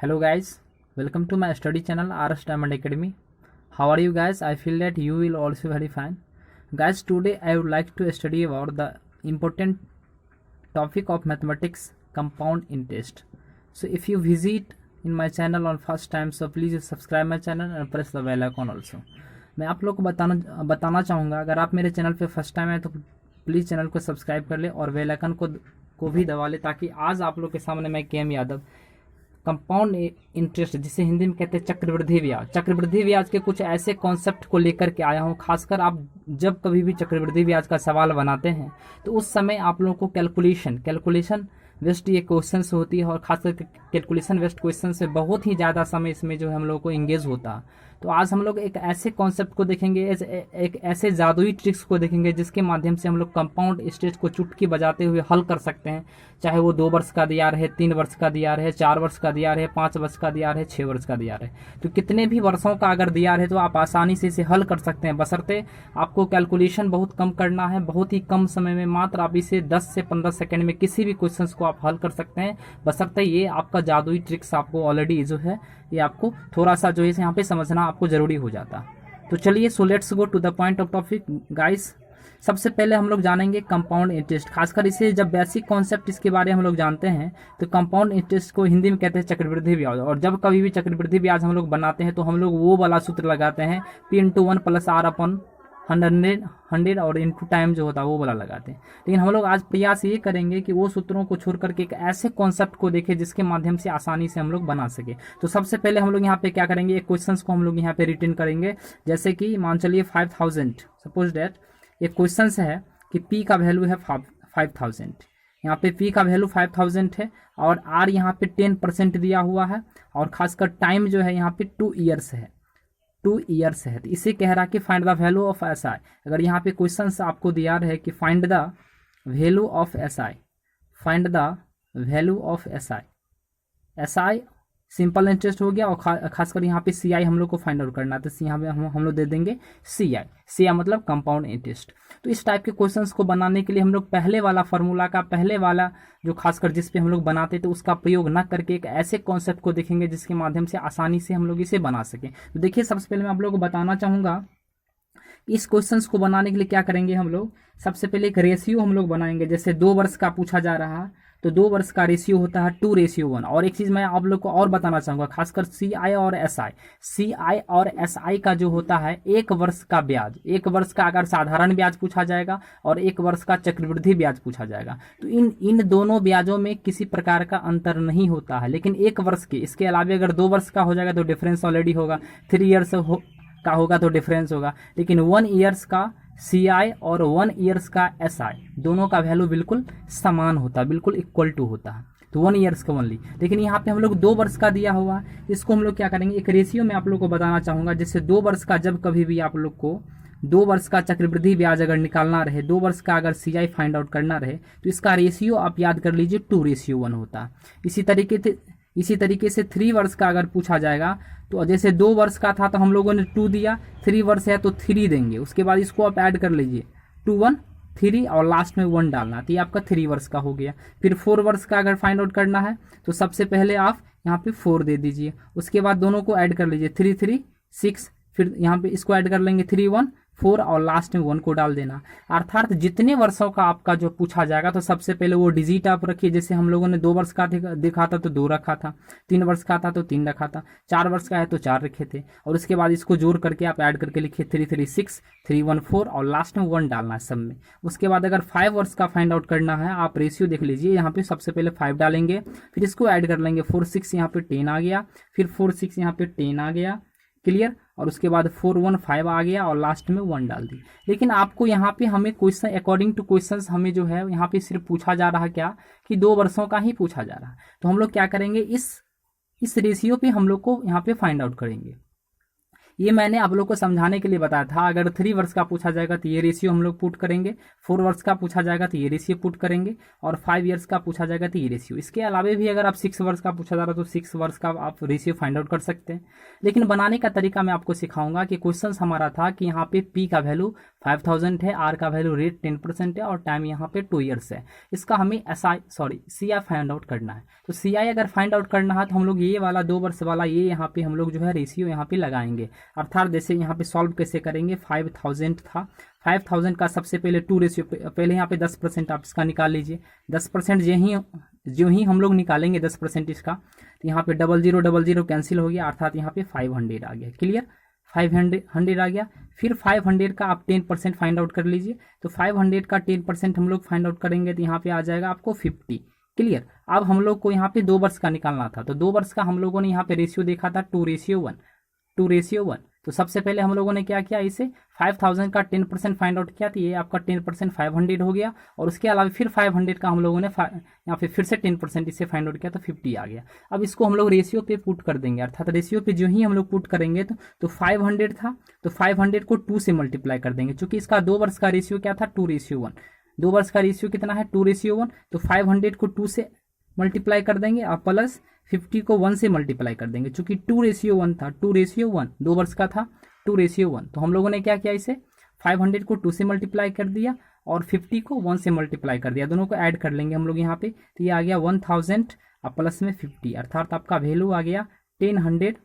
Hello guys, welcome to my study channel RS Diamond Academy. How are you guys? I feel that you will also very fine. Guys, today I would like to study about the important topic of mathematics, compound interest. So if you visit in my channel on first time, so please subscribe my channel and press the bell icon also. मैं आप लोग को बताना चाहूँगा, अगर आप मेरे channel पे फर्स्ट टाइम है तो प्लीज़ चैनल को सब्सक्राइब कर ले और बेल आइकन को भी दबा ले, ताकि आज आप लोग के सामने मैं के एम यादव कंपाउंड इंटरेस्ट, जिसे हिंदी में कहते हैं चक्रवृद्धि ब्याज के कुछ ऐसे कॉन्सेप्ट को लेकर के आया हूँ। खासकर आप जब कभी भी चक्रवृद्धि ब्याज का सवाल बनाते हैं तो उस समय आप लोगों को कैलकुलेशन वेस्ट ये क्वेश्चंस होती है, और खासकर कैलकुलेशन वेस्ट क्वेश्चन से बहुत ही ज़्यादा समय इसमें जो है हम लोग को इंगेज होता है। तो आज हम लोग एक ऐसे कॉन्सेप्ट को देखेंगे, एक ऐसे जादुई ट्रिक्स को देखेंगे जिसके माध्यम से हम लोग कंपाउंड इंटरेस्ट को चुटकी बजाते हुए हल कर सकते हैं। चाहे वो 2 वर्ष का दिया रहे, 3 वर्ष का दिया रहे, 4 वर्ष का दिया रहे, 5 वर्ष का दिया रहे, 6 वर्ष का दिया रहे, तो कितने भी वर्षों का अगर दिया रहे तो आप आसानी से इसे हल कर सकते हैं। बशर्ते आपको कैलकुलेशन बहुत कम करना है, बहुत ही कम समय में, मात्र आप इसे 10 से 15 सेकेंड में किसी भी क्वेश्चन को आप हल कर सकते हैं। बशर्ते ये आपका जादुई ट्रिक्स आपको ऑलरेडी जो है ये आपको थोड़ा सा जो है यहाँ पे समझना आपको जरूरी हो जाता। तो चलिए, so let's go to the point of topic guys. सबसे पहले हम लोग जानेंगे कंपाउंड इंटरेस्ट। खासकर इसे जब बेसिक कॉन्सेप्ट इसके बारे में हम लोग जानते हैं तो कंपाउंड इंटरेस्ट को हिंदी में कहते हैं चक्रवृद्धि ब्याज। और जब कभी भी चक्रवृद्धि ब्याज हम लोग बनाते हैं तो हम लोग वो वाला सूत्र लगाते हैं, P/1 + R/100 और इंटू टाइम जो होता है वो वाला लगाते हैं। लेकिन हम लोग आज प्रयास ये करेंगे कि वो सूत्रों को छोड़ करके एक ऐसे कॉन्सेप्ट को देखें जिसके माध्यम से आसानी से हम लोग बना सके। तो सबसे पहले हम लोग यहाँ पे क्या करेंगे, एक क्वेश्चंस को हम लोग यहाँ पे रिटर्न करेंगे। जैसे कि मान चलिए 5000, सपोज डेट एक क्वेश्चन है कि P का वैल्यू है 5000। यहाँ पे P का वैल्यू 5000 है और R यहाँ पे 10% दिया हुआ है, और खासकर टाइम जो है यहाँ पे 2 ईयर्स है। तो इसे कह रहा कि find the value of S I. अगर यहाँ पे क्वेश्चन आपको दिया रहे कि find the value of S I, find the value of S I simple interest हो गया, और खासकर यहाँ पे सी आई हम लोग को फाइंड आउट करना है, तो यहाँ पे हम लोग दे देंगे सी आई मतलब कंपाउंड इंटरेस्ट। तो इस टाइप के क्वेश्चंस को बनाने के लिए हम लोग पहले वाला फार्मूला का, पहले वाला जो खासकर जिस पे हम लोग बनाते तो उसका प्रयोग न करके एक ऐसे कॉन्सेप्ट को देखेंगे जिसके माध्यम से आसानी से हम लोग इसे बना सकें। तो देखिए, सबसे पहले मैं आप लोगों को बताना चाहूँगा इस क्वेश्चंस को बनाने के लिए क्या करेंगे हम लोग। सबसे पहले एक रेशियो हम लोग बनाएंगे। जैसे 2 वर्ष का पूछा जा रहा है तो 2 वर्ष का रेशियो होता है 2:1। और एक चीज़ मैं आप लोग को और बताना चाहूँगा, खासकर सी आई और एस आई का जो होता है 1 वर्ष का ब्याज, 1 वर्ष का अगर साधारण ब्याज पूछा जाएगा और 1 वर्ष का चक्रवृद्धि ब्याज पूछा जाएगा, तो इन दोनों ब्याजों में किसी प्रकार का अंतर नहीं होता है। लेकिन 1 वर्ष के, इसके अलावा अगर 2 वर्ष का हो जाएगा तो डिफरेंस ऑलरेडी होगा, 3 ईयर्स का होगा तो डिफरेंस होगा। लेकिन 1 ईयर्स का सी आई और 1 ईयर्स का एस आई दोनों का वैल्यू बिल्कुल समान होता है, बिल्कुल इक्वल टू होता है। तो 1 ईयर्स का ओनली। लेकिन यहाँ पे हम लोग 2 वर्ष का दिया हुआ, इसको हम लोग क्या करेंगे, एक रेशियो में आप लोग को बताना चाहूँगा। जैसे 2 वर्ष का, जब कभी भी आप लोग को 2 वर्ष का चक्रवृद्धि ब्याज अगर निकालना रहे, 2 वर्ष का अगर सी आई फाइंड आउट करना रहे, तो इसका रेशियो आप याद कर लीजिए 2:1 होता है। इसी तरीके से 3 वर्ष का अगर पूछा जाएगा तो जैसे 2 वर्ष का था तो हम लोगों ने 2 दिया, 3 वर्ष है तो 3 देंगे। उसके बाद इसको आप ऐड कर लीजिए 2 1 3 और लास्ट में 1 डालना, तो ये आपका 3 वर्ष का हो गया। फिर 4 वर्ष का अगर फाइंड आउट करना है तो सबसे पहले आप यहाँ पे 4 दे दीजिए। उसके बाद दोनों को ऐड कर लीजिए 3 3 6, फिर यहाँ पे इसको ऐड कर लेंगे 3 1 4 और लास्ट में 1 को डाल देना। अर्थात जितने वर्षों का आपका जो पूछा जाएगा तो सबसे पहले वो डिजिट आप रखिए। जैसे हम लोगों ने 2 वर्ष का देखा था तो 2 रखा था, 3 वर्ष का था तो 3 रखा था, 4 वर्ष का है तो 4 रखे थे, और उसके बाद इसको जोड़ करके आप ऐड करके लिखिए 3 3 6 3 1 4 और लास्ट में 1 डालना है सब में। उसके बाद अगर 5 वर्ष का फाइंड आउट करना है, आप रेशियो देख लीजिए, यहाँ पे सबसे पहले 5 डालेंगे, फिर इसको ऐड कर लेंगे 4 6 यहाँ पे 10 आ गया, फिर 4 6 यहाँ पे 10 आ गया, क्लियर। और उसके बाद 4 1 5 आ गया और लास्ट में 1 डाल दी। लेकिन आपको यहाँ पे हमें क्वेश्चन अकॉर्डिंग टू क्वेश्चंस हमें जो है यहाँ पे सिर्फ पूछा जा रहा क्या कि 2 वर्षों का ही पूछा जा रहा है। तो हम लोग क्या करेंगे, इस रेशियो पे हम लोग को यहाँ पे फाइंड आउट करेंगे। ये मैंने आप लोग को समझाने के लिए बताया था। अगर 3 वर्ष का पूछा जाएगा तो ये रेशियो हम लोग पुट करेंगे, 4 वर्ष का पूछा जाएगा तो ये रेशियो पुट करेंगे, और 5 ईयर्स का पूछा जाएगा तो ये रेशियो। इसके अलावा भी अगर आप 6 वर्ष का पूछा जा रहा है तो 6 वर्ष का आप रेशियो फाइंड आउट कर सकते हैं। लेकिन बनाने का तरीका मैं आपको सिखाऊंगा कि क्वेश्चन हमारा था कि यहाँ पे पी का वैल्यू 5000 है, आर का वैल्यू रेट 10% है, और टाइम यहाँ पे 2 ईयर्स है। इसका हमें सी आई फाइंड आउट करना है। तो सी आई अगर फाइंड आउट करना है तो हम लोग ये वाला 2 वर्ष वाला ये यहाँ पे हम लोग जो है रेशियो यहाँ पे लगाएंगे। अर्थात जैसे यहाँ पे सॉल्व कैसे करेंगे, 5000 था, 5000 का सबसे पहले 2 रेशियो, पहले यहाँ पे 10% आप इसका निकाल लीजिए। 10% जो ही हम लोग निकालेंगे 10% इसका, तो यहाँ पे 0000 कैंसिल हो गया, अर्थात यहाँ पे 500 आ गया। क्लियर, 500 आ गया। फिर 500 का आप 10% फाइंड आउट कर लीजिए। तो 500 का 10% हम लोग फाइंड आउट करेंगे तो यहाँ पे आ जाएगा आपको 50। क्लियर। अब हम लोग को यहाँ पे 2 वर्ष का निकालना था, तो 2 वर्ष का हम लोगों ने यहाँ पे रेशियो देखा था 2:1, 2:1। तो सबसे पहले हम लोगों ने क्या किया, इसे 5000 का 10% फाइंड आउट किया, तो ये आपका 10% 500 हो गया। और उसके अलावा फिर 500 का हम लोगों ने यहाँ पे फिर से 10% इससे फाइंड आउट किया, तो 50 आ गया। अब इसको हम लोग रेशियो पे पुट कर देंगे, अर्थात रेशियो पे जो ही हम लोग पुट करेंगे तो 500 था, तो 500 को 2 से मल्टीप्लाई कर देंगे। चूंकि इसका 2 वर्ष का रेशियो क्या था, 2:1। 2 वर्ष का रेशियो कितना है, 2:1। तो 500 को 2 से मल्टीप्लाई कर देंगे और प्लस 50 को 1 से मल्टीप्लाई कर देंगे। चूंकि 2:1 था, 2:1, 2 वर्ष का था, 2:1। तो हम लोगों ने क्या किया, इसे 500 को 2 से मल्टीप्लाई कर दिया और 50 को 1 से मल्टीप्लाई कर दिया। दोनों को ऐड कर लेंगे हम लोग यहाँ पे, तो ये आ गया 1000 और प्लस में 50, अर्थात आपका वैल्यू आ गया 1050,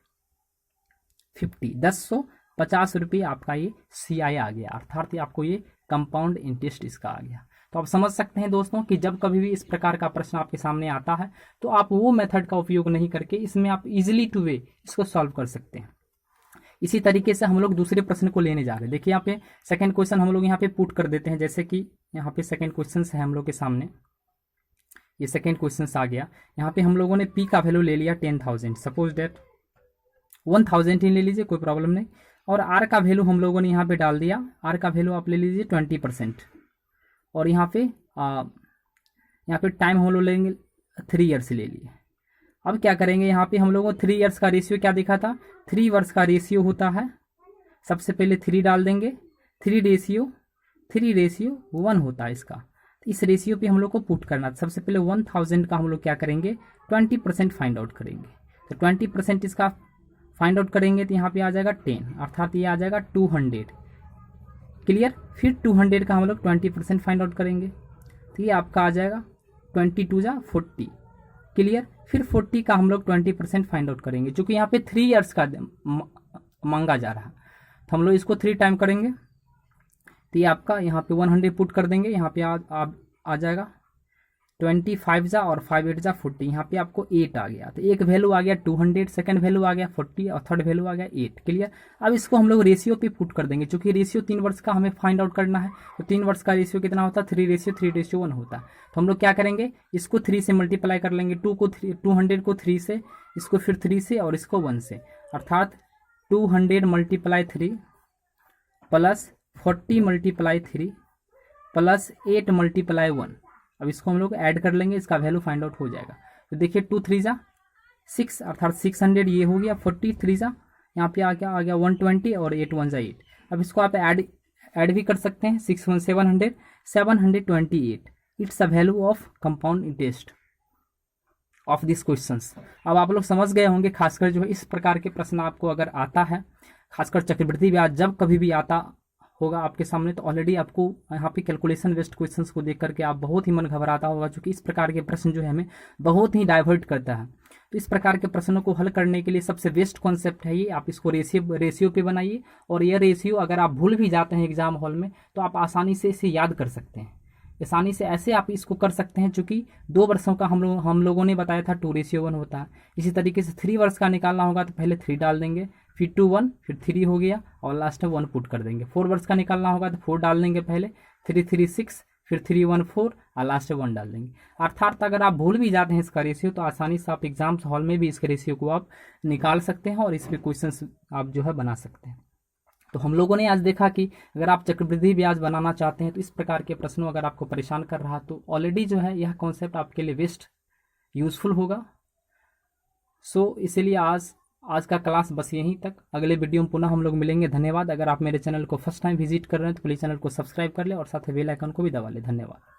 1050 रुपये आपका ये CI आ गया, अर्थात आपको ये कंपाउंड इंटरेस्ट इसका आ गया। तो आप समझ सकते हैं दोस्तों कि जब कभी भी इस प्रकार का प्रश्न आपके सामने आता है तो आप वो मेथड का उपयोग नहीं करके इसमें आप इजीली टू वे इसको सॉल्व कर सकते हैं। इसी तरीके से हम लोग दूसरे प्रश्न को लेने जा रहे हैं। देखिए यहाँ पे सेकंड क्वेश्चन हम लोग यहाँ पे पुट कर देते हैं। जैसे कि यहाँ पे सेकंड क्वेश्चन है हम लोग के सामने, ये सेकंड क्वेश्चन आ गया। यहाँ पे हम लोगों ने पी का वैल्यू ले लिया 10,000, सपोज डेट 1000 ही ले लीजिए, कोई प्रॉब्लम नहीं। और आर का वैल्यू हम लोगों ने यहाँ पे डाल दिया, आर का वैल्यू आप ले लीजिए 20%। और यहाँ पे टाइम हम लोग लेंगे 3 ईयर्स ले लिए। अब क्या करेंगे, यहाँ पे हम लोगों को 3 ईयर्स का रेशियो क्या दिखा था, 3 वर्ष का रेशियो होता है। सबसे पहले 3 डाल देंगे, 3:1 होता है इसका। तो इस रेशियो पे हम लोग को पुट करना। सबसे पहले 1000 का हम लोग क्या करेंगे, 20% फाइंड आउट करेंगे। तो 20% इसका फाइंड आउट करेंगे तो यहाँ पे आ जाएगा 10, अर्थात ये आ जाएगा 200। क्लियर। फिर 200 का हम लोग 20% फाइंड आउट करेंगे तो ये आपका आ जाएगा 22×40। क्लियर। फिर 40 का हम लोग 20% फाइंड आउट करेंगे, क्योंकि यहाँ पे 3 ईयर्स का मांगा जा रहा है, तो हम लोग इसको 3 टाइम करेंगे तो ये आपका यहाँ पे 100 पुट कर देंगे। यहाँ पे आ जाएगा 25 और 5 8 40, यहाँ पे आपको 8 आ गया। तो एक वैल्यू आ गया 200, सेकंड वैल्यू आ गया 40 और थर्ड वैल्यू आ गया 8। क्लियर। अब इसको हम लोग रेशियो पे पुट कर देंगे, क्योंकि रेशियो 3 वर्ष का हमें फाइंड आउट करना है। तो 3 वर्ष का रेशियो कितना होता है, 3:1 होता है। तो हम लोग क्या करेंगे, इसको 3 से मल्टीप्लाई कर लेंगे, 200 को 3 से, इसको फिर 3 से और इसको 1 से, अर्थात 200 × 3 प्लस 40 × 3 प्लस 8 × 1। अब इसको हम लोग ऐड कर लेंगे, इसका वैल्यू फाइंड आउट हो जाएगा। तो देखिए 2 3 6, अर्थात 600 ये हो गया, 40 3 यहाँ पे आ गया 120 और 8 1 8। अब इसको आप ऐड भी कर सकते हैं, 6 1 700, 728। It's a value of compound interest of this questions. अब आप लोग समझ गए होंगे, खासकर जो है इस प्रकार के प्रश्न आपको अगर आता है, खासकर चक्रवृद्धि ब्याज जब कभी भी आता होगा आपके सामने, तो ऑलरेडी आपको यहाँ पे कैलकुलेशन बेस्ड क्वेश्चंस को देख करके आप बहुत ही मन घबराता होगा, क्योंकि इस प्रकार के प्रश्न जो है हमें बहुत ही डाइवर्ट करता है। तो इस प्रकार के प्रश्नों को हल करने के लिए सबसे बेस्ट कॉन्सेप्ट है ये, आप इसको रेशियो पे बनाइए। और यह रेशियो अगर आप भूल भी जाते हैं एग्जाम हॉल में तो आप आसानी से इसे याद कर सकते हैं। आसानी से ऐसे आप इसको कर सकते हैं, चूंकि 2 वर्षों का हम लोगों ने बताया था 2:1 होता है। इसी तरीके से 3 वर्ष का निकालना होगा तो पहले 3 डाल देंगे, फिर 2 1, फिर 3 हो गया और लास्ट में 1 पुट कर देंगे। 4 वर्ष का निकालना होगा तो 4 डाल देंगे पहले, 3 3 6, फिर 3 1 4 और लास्ट में 1 डाल देंगे। अर्थात अगर आप भूल भी जाते हैं इसका रेशियो तो आसानी से आप एग्जाम हॉल में भी इसके रेशियो को आप निकाल सकते हैं और इस पर क्वेश्चन आप जो है बना सकते हैं। तो हम लोगों ने आज देखा कि अगर आप चक्रवृद्धि ब्याज बनाना चाहते हैं तो इस प्रकार के प्रश्नों अगर आपको परेशान कर रहा तो ऑलरेडी जो है यह कॉन्सेप्ट आपके लिए बेस्ट यूजफुल होगा। सो इसीलिए आज आज का क्लास बस यहीं तक, अगले वीडियो में पुनः हम लोग मिलेंगे। धन्यवाद। अगर आप मेरे चैनल को फर्स्ट टाइम विजिट कर रहे हैं तो प्लीज़ चैनल को सब्सक्राइब कर ले और साथ ही बेल आइकन को भी दबा ले। धन्यवाद।